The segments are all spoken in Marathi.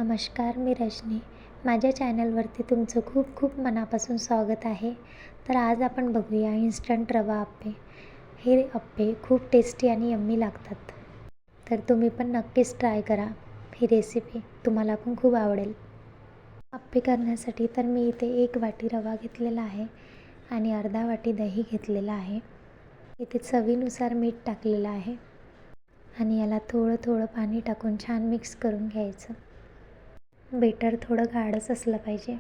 नमस्कार, मी रजनी. माझ्या चॅनलवरती तुमचं खूप खूप मनापासून स्वागत आहे. तर आज आपण बघूया इन्स्टंट रवा अप्पे. हे अप्पे खूप टेस्टी आणि यम्मी लागतात. तर तुम्ही पण नक्कीच ट्राय करा. ही रेसिपी तुम्हाला पण खूप आवडेल. अप्पे करण्यासाठी तर मी इथे 1 वाटी रवा घेतलेला आहे आणि अर्धा वाटी दही घेतलेला आहे. इथे चवीनुसार मीठ टाकलेलं आहे आणि याला थोडं थोडं पाणी टाकून छान मिक्स करून घ्यायचं. बेटर थोडं गाढच असलं पाहिजे.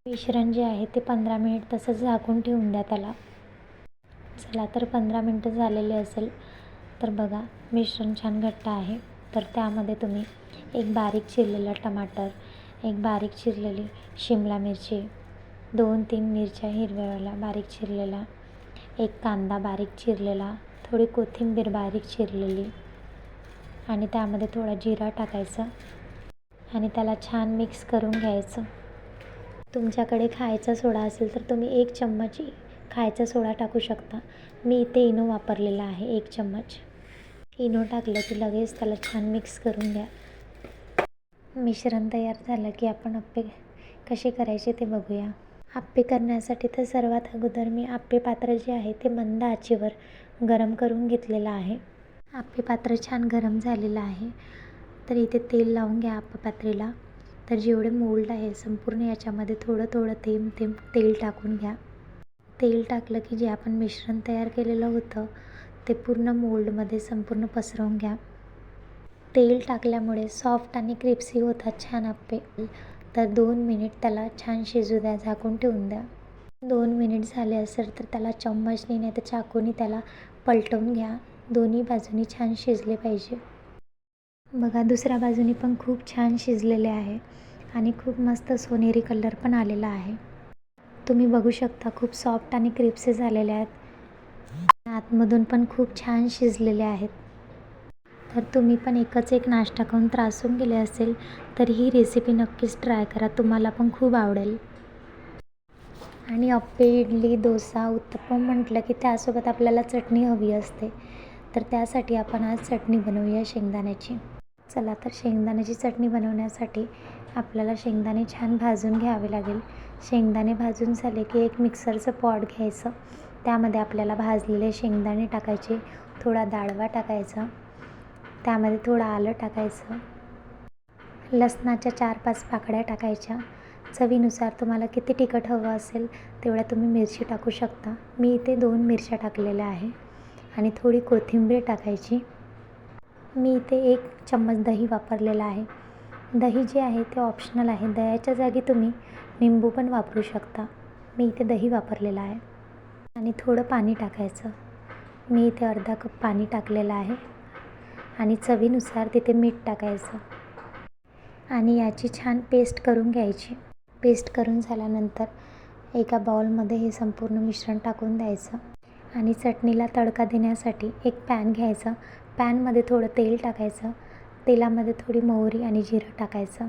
मिश्रण जे आहे ते 15 मिनिट तसंच झाकून ठेवून द्या त्याला. चला तर 15 मिनटं झालेले असेल तर बघा मिश्रण छान घट्ट आहे. तर त्यामध्ये तुम्ही एक बारीक चिरलेला टमाटर, एक बारीक चिरलेली शिमला मिरची, 2-3 मिरच्या हिरव्यावाल्या बारीक चिरलेला, एक कांदा बारीक चिरलेला, थोडी कोथिंबीर बारीक चिरलेली आणि त्यामध्ये थोडा जिरा टाकायचा आणि त्याला छान मिक्स करून घ्यायचं. तुमच्याकडे खायचा सोडा असेल तर तुम्ही 1 चम्मच खायचा सोडा टाकू शकता. मी इथे इनो वापरलेला आहे 1 चम्मच. इनो टाकलं की लगेच त्याला छान मिक्स करून द्या. मिश्रण तयार झालं की आपण अप्पे कसे करायचे ते बघूया. अप्पे करण्यासाठी तर सर्वात अगोदर मी अप्पे पात्र जे आहे ते मंद आचेवर गरम करून घेतलेलं आहे. अप्पे पात्र छान गरम झालेलं आहे. तर इथे तेल लावून घ्या अप्पे पात्रेला. तर जेवढे मोल्ड आहे संपूर्ण याच्यामध्ये थोडं थोडं थेंब थेंब तेल टाकून घ्या. तेल टाकलं की जे आपण मिश्रण तयार केलेलं होतं ते पूर्ण मोल्डमध्ये संपूर्ण पसरवून घ्या. तेल टाकल्यामुळे सॉफ्ट आणि क्रिस्पी होतात छान अप्पे. तर 2 मिनिट त्याला छान शिजू द्या, झाकून ठेवून द्या. 2 मिनिट झाले असेल तर त्याला चम्मचने नाही तर चाकूने त्याला पलटवून घ्या. दोन्ही बाजूनी छान शिजले पाहिजे. बघा दुसऱ्या बाजूनी पण खूप छान शिजलेले आहे आणि खूप मस्त सोनेरी कलर पण आलेला आहे. तुम्ही बघू शकता खूप सॉफ्ट आणि क्रिस्पी झालेले आहेत. आतमधून पण खूप छान शिजलेले आहेत. तर तुम्ही पण एकच एक नाश्ता खाऊन त्रासून गेले असेल तर ही रेसिपी नक्कीच ट्राय करा. तुम्हाला पण खूप आवडेल. आणि अप्पे, इडली, डोसा, उत्तप्पम म्हटलं की त्यासोबत आपल्याला चटणी हवी असते. तर त्यासाठी आपण आज चटणी बनवूया शेंगदाण्याची. चला तर शेंगदाण्याची चटणी बनवण्यासाठी आपल्याला शेंगदाणे छान भाजून घ्यावे लागेल. शेंगदाणे भाजून झाले की एक मिक्सरचं पॉट घ्यायचं. त्यामध्ये आपल्याला भाजलेले शेंगदाणे टाकायचे, थोडा डाळवा टाकायचा, त्यामध्ये थोडं आलं टाकायचं, लसणाच्या 4-5 पाकळ्या टाकायच्या. चवीनुसार तुम्हाला किती तिखट हवं असेल तेवढ्या तुम्ही मिरची टाकू शकता. मी इथे 2 मिरच्या टाकलेल्या आहे आणि थोडी कोथिंबीर टाकायची. मी इथे 1 चम्मच दही वापरलेला आहे. दही जे आहे ते ऑप्शनल आहे. दह्याच्या जागी तुम्ही लिंबू पण वापरू शकता. मी इथे दही वापरलेलं आहे आणि थोडं पाणी टाकायचं. मी इथे अर्धा कप पाणी टाकलेलं आहे आणि चवीनुसार तिथे मीठ टाकायचं आणि याची छान पेस्ट करून घ्यायची. पेस्ट करून झाल्यानंतर एका बाउलमध्ये हे संपूर्ण मिश्रण टाकून द्यायचं आणि चटणीला तडका देण्यासाठी एक पॅन घ्यायचा. पॅनमध्ये थोडं तेल टाकायचं. तेलामध्ये थोडी मोहरी आणि जिरं टाकायचं.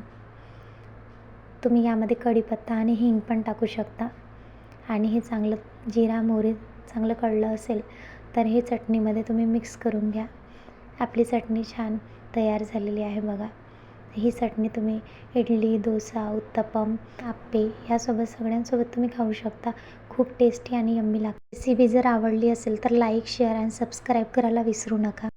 तुम्ही यामध्ये कढीपत्ता आणि हिंग पण टाकू शकता आणि हे चांगलं जिरा मोहरी चांगलं कळलं असेल तर हे चटणीमध्ये तुम्ही मिक्स करून घ्या. आपली चटणी छान तयार झालेली आहे बघा. ही चटणी तुम्ही इडली, डोसा, उत्तप्पम, अप्पे यासोबत सगळ्यांसोबत तुम्ही खाऊ शकता. खूप टेस्टी आणि यम्मी लागते. रेसिपी जर आवडली असेल तर लाईक, शेअर आणि सबस्क्राईब करायला विसरू नका.